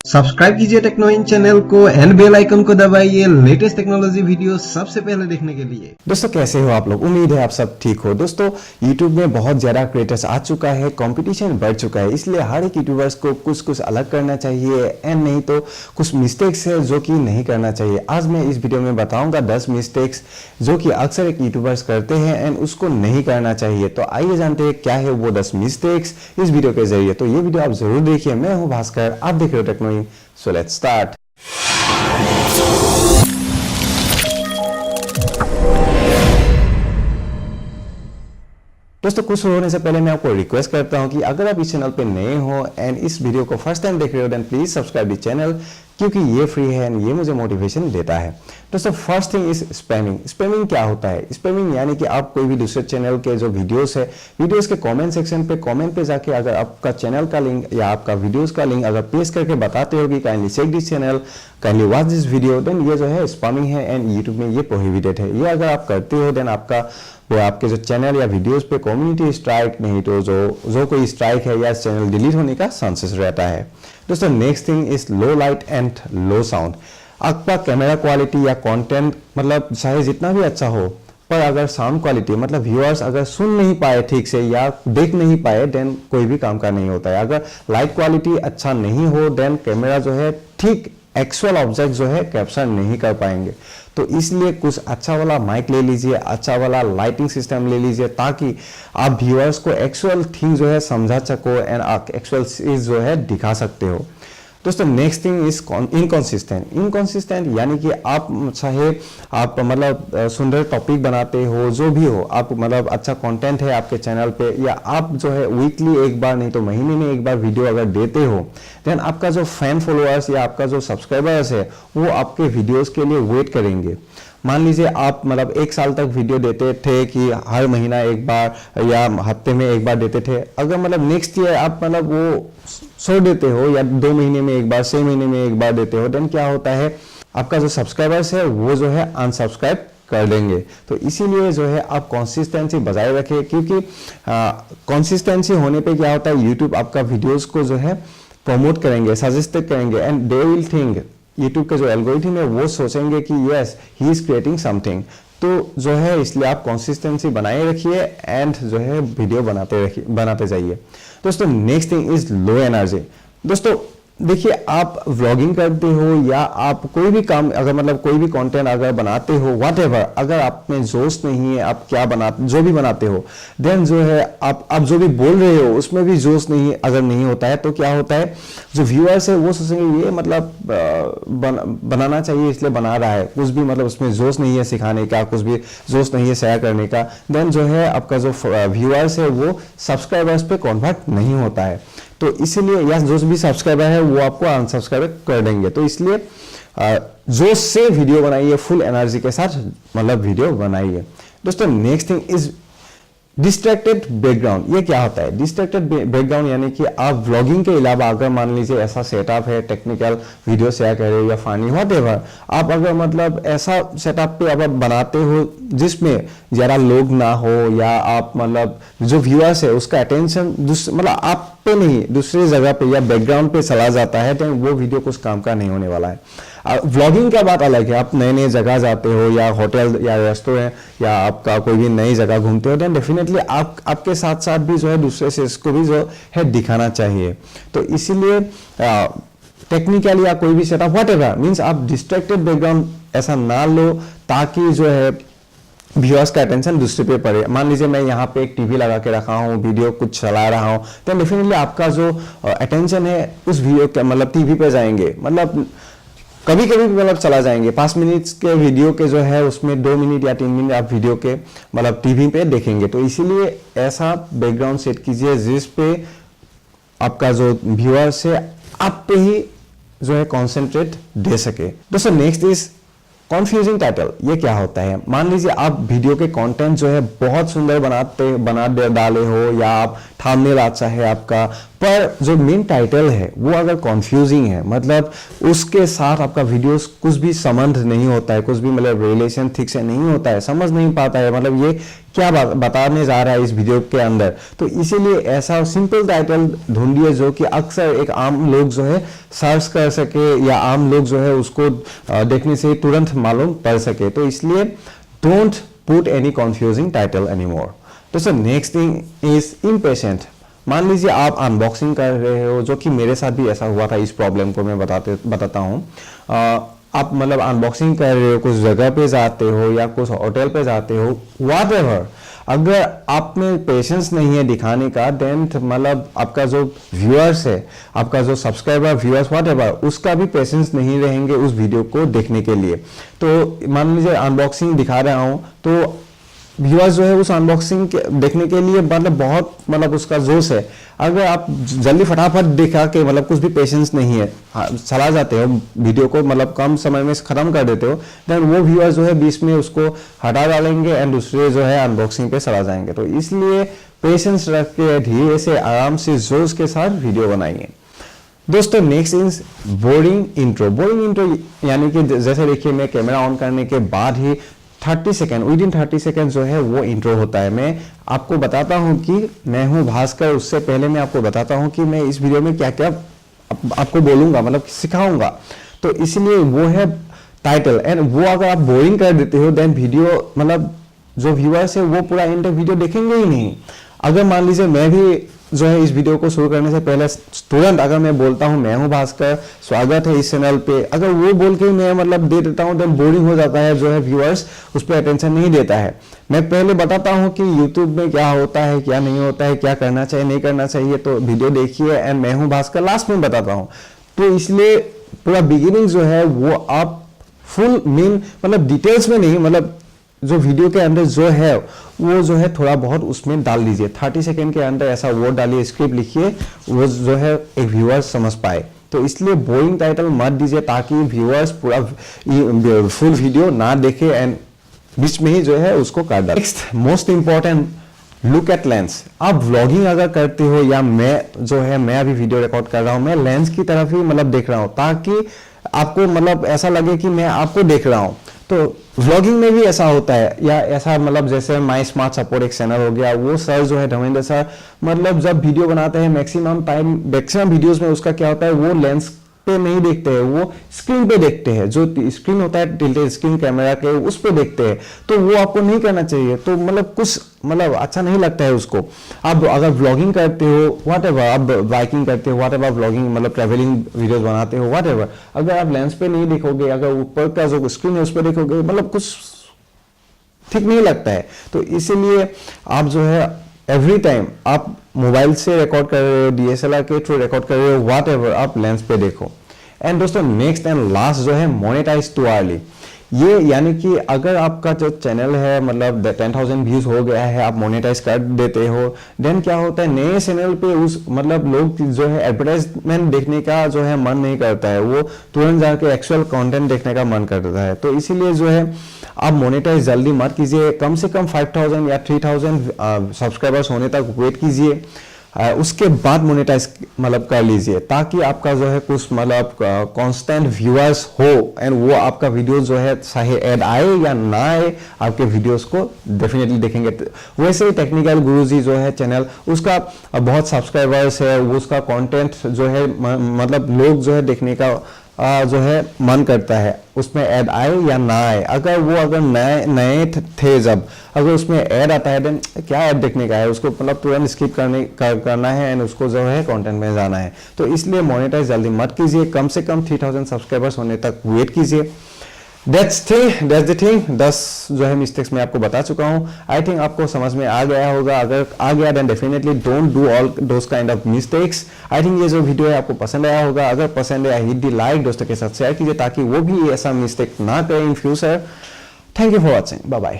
Subscribe कीजिए techno इन channel को and bell icon को दबाइए लेटेस्ट टेक्नोलॉजी वीडियो सबसे पहले देखने के लिए। दोस्तों कैसे हो आप लोग, उम्मीद है आप सब ठीक हो। दोस्तों YouTube में बहुत ज़्यादा क्रिएटर्स आ चुका है, कंपटीशन बढ़ चुका है, इसलिए हर एक यूट्यूबर्स को कुछ अलग करना चाहिए एंड नहीं तो कुछ मिस्टेक्स है जो कि नहीं करना चाहिए। आज मैं इस वीडियो में बताऊंगा 10 मिस्टेक्स जो कि अक्सर एक यूट्यूबर्स करते हैं एंड उसको नहीं करना चाहिए। तो आइए जानते हैं क्या है वो 10 मिस्टेक्स इस वीडियो के जरिए। तो ये वीडियो आप जरूर देखिए। मैं हूँ भास्कर, आप देख रहे हो Techno In. So let's start. दोस्तों कुछ होने से पहले मैं आपको रिक्वेस्ट करता हूं कि अगर आप इस चैनल पे नए हो एंड इस वीडियो को फर्स्ट टाइम देख रहे हो then please subscribe the channel, क्योंकि ये फ्री है एंड ये मुझे मोटिवेशन देता है। दोस्तों first thing is spamming. Spamming क्या होता है? स्पैमिंग यानी कि आप कोई भी दूसरे चैनल के जो वीडियोस है, वीडियोस के कमेंट सेक्शन पे कमेंट पे जाके अगर आपका चैनल का लिंक या आपका वीडियोस का लिंक अगर पेस्ट करके बताते हो कि kindly check this channel, kindly watch this video, then ये जो है स्पैमिंग है एंड यूट्यूब में ये प्रोहिबिटेड है। ये अगर आप करते हो देन आपका वो आपके जो चैनल या वीडियोस पे कम्युनिटी स्ट्राइक नहीं तो जो कोई स्ट्राइक है या चैनल डिलीट होने का चांसेस रहता है। दोस्तों next thing is low light and low sound. आपका कैमरा क्वालिटी या कंटेंट मतलब चाहे जितना भी अच्छा हो, पर अगर साउंड क्वालिटी मतलब व्यूअर्स अगर सुन नहीं पाए ठीक से या देख नहीं पाए देन कोई भी काम का नहीं होता है। अगर लाइट क्वालिटी अच्छा नहीं हो देन कैमरा जो है ठीक एक्चुअल ऑब्जेक्ट जो है कैप्चर नहीं कर पाएंगे। तो इसलिए कुछ अच्छा वाला माइक ले लीजिए, अच्छा वाला लाइटिंग सिस्टम ले लीजिए ताकि आप व्यूअर्स को एक्चुअल थिंग जो है समझा सको एंड एक्चुअल चीज जो है दिखा सकते हो। दोस्तों next thing is inconsistent. Inconsistent यानी कि आप चाहे आप मतलब सुंदर टॉपिक बनाते हो, जो भी हो, आप मतलब अच्छा कंटेंट है आपके चैनल पे या आप जो है वीकली एक बार नहीं तो महीने में एक बार वीडियो अगर देते हो देन आपका जो फैन फॉलोअर्स या आपका जो सब्सक्राइबर्स है वो आपके वीडियोस के लिए वेट करेंगे। मान लीजिए आप मतलब एक साल तक वीडियो देते थे कि हर महीना एक बार या हफ्ते में एक बार देते थे, अगर मतलब नेक्स्ट ईयर आप मतलब वो छोड़ देते हो या 2 महीने में एक बार 6 महीने में एक बार देते हो देन क्या होता है आपका जो सब्सक्राइबर्स है वो जो है अनसब्सक्राइब कर देंगे। तो इसीलिए जो है आप कंसिस्टेंसी बजाय रखें, क्योंकि कंसिस्टेंसी होने पे क्या होता है यूट्यूब आपका वीडियोस को जो है प्रमोट करेंगे, सजेस्ट करेंगे and they will think, YouTube के जो एल्गोरिथम है वो सोचेंगे कि yes he is creating something. तो जो है इसलिए आप कंसिस्टेंसी बनाए रखिए एंड जो है वीडियो बनाते जाइए। दोस्तों next thing is low energy. दोस्तों देखिए आप व्लॉगिंग करते हो या आप कोई भी काम अगर मतलब कोई भी कंटेंट अगर बनाते हो व्हाटएवर, अगर आप में जोश नहीं है, आप क्या जो भी बनाते हो देन जो है आप जो भी बोल रहे हो उसमें भी जोश नहीं अगर नहीं होता है तो क्या होता है जो व्यूअर्स है वो सोचेंगे ये मतलब बनाना चाहिए इसलिए बना रहा है, कुछ भी मतलब उसमें जोश नहीं है सिखाने का, कुछ भी जोश नहीं है शेयर करने का, देन जो है आपका जो व्यूअर्स है वो सब्सक्राइबर्स पे कन्वर्ट नहीं होता है। तो इसीलिए या जो भी सब्सक्राइबर है वो आपको अनसब्सक्राइब कर देंगे। तो इसलिए जोश से वीडियो बनाइए, फुल एनर्जी के साथ मतलब वीडियो बनाइए। दोस्तों next thing is distracted background. ये क्या होता है डिस्ट्रैक्टेड बैकग्राउंड? यानी कि आप व्लॉगिंग के अलावा अगर मान लीजिए ऐसा सेटअप है, टेक्निकल वीडियो शेयर कर रहे हो या फानी व्हाटएवर, आप अगर मतलब ऐसा सेटअप पे अब बनाते हो जिसमें ज़्यादा लोग ना हो या आप मतलब जो व्यूअर्स है उसका अटेंशन मतलब आप पे नहीं दूसरी जगह पे या बैकग्राउंड पे चला जाता है तो वो वीडियो कुछ काम का नहीं होने वाला है। व्लॉगिंग का बात अलग है, आप नए नए जगह जाते हो या होटल या रेस्टोरेंट या आपका कोई भी नई जगह घूमते हो देन डेफिनेटली आपके साथ साथ भी जो है दूसरे से इसको भी जो है दिखाना चाहिए। तो इसीलिए टेक्निकल या कोई भी सेटअप व्हाटएवर मींस आप डिस्ट्रैक्टेड बैकग्राउंड ऐसा ना लो ताकि जो है व्यूअर्स का अटेंशन दूसरे पे पड़े। मान लीजिए मैं यहाँ पे एक टीवी लगा के रखा हूँ, वीडियो कुछ चला रहा हूँ, तो डेफिनेटली आपका जो अटेंशन है उस वीडियो के मतलब टीवी पे जाएंगे, मतलब कभी कभी मतलब चला जाएंगे 5 मिनट के वीडियो के जो है उसमें 2 मिनट या 3 मिनट आप वीडियो के मतलब टीवी पे देखेंगे। तो इसीलिए ऐसा बैकग्राउंड सेट कीजिए जिस पे आपका जो व्यूअर्स है आप पे ही जो है कॉन्सेंट्रेट दे सके। दोस्तों नेक्स्ट इज कॉन्फ्यूजिंग टाइटल। ये क्या होता है? मान लीजिए आप वीडियो के कंटेंट जो है बहुत सुंदर बना डाले हो या आप थंबनेल अच्छा है आपका, पर जो मेन टाइटल है वो अगर कंफ्यूजिंग है मतलब उसके साथ आपका वीडियोस कुछ भी संबंध नहीं होता है, कुछ भी मतलब रिलेशन ठीक से नहीं होता है, समझ नहीं पाता है मतलब क्या बताने जा रहा है इस वीडियो के अंदर। तो इसीलिए ऐसा सिंपल टाइटल ढूंढिए जो कि अक्सर एक आम लोग जो है सर्च कर सके या आम लोग जो है उसको देखने से तुरंत मालूम पड़ सके। तो इसलिए don't put any confusing title anymore. दोस्तों नेक्स्ट थिंग इज इम्पेशेंट। मान लीजिए आप अनबॉक्सिंग कर रहे हो, जो कि मेरे साथ भी ऐसा हुआ था, इस प्रॉब्लम को मैं बताता हूँ। आप मतलब अनबॉक्सिंग कर रहे हो, कुछ जगह पे जाते हो या कुछ होटल पे जाते हो, व्हाटएवर, अगर आप में पेशेंस नहीं है दिखाने का, देन मतलब आपका जो व्यूअर्स है, आपका जो सब्सक्राइबर व्यूअर्स व्हाटएवर, उसका भी पेशेंस नहीं रहेंगे उस वीडियो को देखने के लिए। तो मान लीजिए अनबॉक्सिंग दिखा रहा हूँ, तो व्यूअर्स जो है उस अनबॉक्सिंग देखने के लिए मतलब बहुत मतलब उसका जोश है। अगर आप जल्दी फटाफट दिखा के मतलब कुछ भी पेशेंस नहीं है, चला जाते हो वीडियो को, मतलब कम समय में खत्म कर देते हो, देन वो व्यूअर्स जो है बीच में उसको हटा डालेंगे एंड दूसरे जो है अनबॉक्सिंग पे चला जाएंगे। तो इसलिए पेशेंस रख के धीरे से आराम से जोश के साथ वीडियो बनाइए। दोस्तों next is boring intro. Boring intro यानी कि जैसे देखिए मैं कैमरा ऑन करने के बाद ही 30 सेकेंड, विद इन 30 सेकेंड जो है वो इंट्रो होता है। मैं आपको बताता हूं कि मैं हूं भास्कर, उससे पहले मैं आपको बताता हूं कि मैं इस वीडियो में क्या क्या आपको बोलूंगा, मतलब सिखाऊंगा। तो इसलिए वो है टाइटल, एंड वो अगर आप बोरिंग कर देते हो देन वीडियो मतलब जो व्यूअर्स है वो पूरा एंड तक वीडियो देखेंगे ही नहीं। अगर मान लीजिए मैं भी जो है इस वीडियो को शुरू करने से पहले तुरंत अगर मैं बोलता हूं मैं हूं भास्कर, स्वागत है इस चैनल पे, अगर वो बोल के मैं मतलब दे देता हूं, देन बोरिंग हो जाता है, जो है व्यूअर्स उस पर अटेंशन नहीं देता है। मैं पहले बताता हूं कि यूट्यूब में क्या होता है, क्या नहीं होता है, क्या करना चाहिए नहीं करना चाहिए, तो वीडियो देखिए, एंड मैं हूं भास्कर लास्ट में बताता हूं। तो इसलिए पूरा बिगिनिंग जो है वो आप फुल मेन मतलब डिटेल्स में नहीं, मतलब जो वीडियो के अंदर जो है वो जो है थोड़ा बहुत उसमें डाल दीजिए। 30 सेकेंड के अंदर ऐसा वर्ड डालिए, स्क्रिप्ट लिखिए, वो जो है एक व्यूअर्स समझ पाए। तो इसलिए बोरिंग टाइटल मत दीजिए ताकि व्यूअर्स पूरा फुल वीडियो ना देखे एंड बीच में ही जो है उसको काट डाले। Next most important, look at lens. आप व्लॉगिंग अगर करते हो या मैं जो है मैं अभी वीडियो रिकॉर्ड कर रहा हूं, मैं लेंस की तरफ ही मतलब देख रहा हूं ताकि आपको मतलब ऐसा लगे कि मैं आपको देख रहा हूं। तो व्लॉगिंग में भी ऐसा होता है, या ऐसा मतलब जैसे माई स्मार्ट सपोर्ट एक चैनल हो गया, वो सर जो है धर्मेंद्र सर, मतलब जब वीडियो बनाते हैं मैक्सिमम वीडियोस में उसका क्या होता है, वो लेंस पे नहीं देखते हैं, वो स्क्रीन पे देखते हैं, जो स्क्रीन होता है टिल्टेड स्क्रीन कैमरा के उस पे देखते हैं। तो वो आपको नहीं करना चाहिए, तो मतलब कुछ मतलब अच्छा नहीं लगता है उसको। आप अगर व्लॉगिंग करते हो व्हाटएवर, आप बाइकिंग करते हो व्हाटएवर, व्लॉगिंग मतलब ट्रैवलिंग वीडियोस बनाते हो व्हाटएवर, अगर आप लेंस पे नहीं देखोगे, अगर ऊपर का जो स्क्रीन है उस पर देखोगे, मतलब कुछ ठीक नहीं लगता है। तो इसीलिए आप जो है एवरी टाइम आप मोबाइल से रिकॉर्ड कर रहे हो, डीएसएलआर के थ्रू रिकॉर्ड कर रहे हो व्हाटएवर, आप लेंस पे देखो। एंड दोस्तों नेक्स्ट एंड लास्ट जो है मोनेटाइज टू अर्ली। ये यानी कि अगर आपका जो चैनल है मतलब 10,000 व्यूज हो गया है, आप मोनेटाइज कर देते हो, देन क्या होता है नए चैनल पे उस मतलब लोग जो है एडवर्टाइजमेंट देखने का जो है मन नहीं करता है, वो तुरंत जाके एक्चुअल कंटेंट देखने का मन करता है। तो इसीलिए जो है आप मोनेटाइज जल्दी मत कीजिए, कम से कम 5,000 या 3,000 सब्सक्राइबर्स होने तक वेट कीजिए, उसके बाद मोनेटाइज मतलब कर लीजिए, ताकि आपका जो है कुछ मतलब कांस्टेंट व्यूअर्स हो एंड वो आपका वीडियो जो है चाहे ऐड आए या ना आए, आपके वीडियोस को डेफिनेटली देखेंगे। वैसे ही टेक्निकल गुरुजी जो है चैनल, उसका बहुत सब्सक्राइबर्स है, वो उसका कंटेंट जो है मतलब लोग जो है देखने का जो है मन करता है, उसमें ऐड आए या ना आए। अगर नए थे जब अगर उसमें ऐड आता है, देन क्या ऐड देखने का है, उसको मतलब तुरंत स्किप करना है एंड उसको जो है कंटेंट में जाना है। तो इसलिए मोनेटाइज जल्दी मत कीजिए, कम से कम 3,000 सब्सक्राइबर्स होने तक वेट कीजिए। That's the thing. 10 जो है मिस्टेक्स मैं आपको बता चुका हूं। आई थिंक आपको समझ में आ गया होगा, अगर आ गया then definitely don't do all those kind of mistakes. I think ये जो वीडियो है आपको पसंद आया होगा, अगर पसंद आया हिट दी लाइक, दोस्तों के साथ शेयर कीजिए ताकि वो भी ऐसा मिस्टेक ना करें in future. Thank you for watching, bye bye.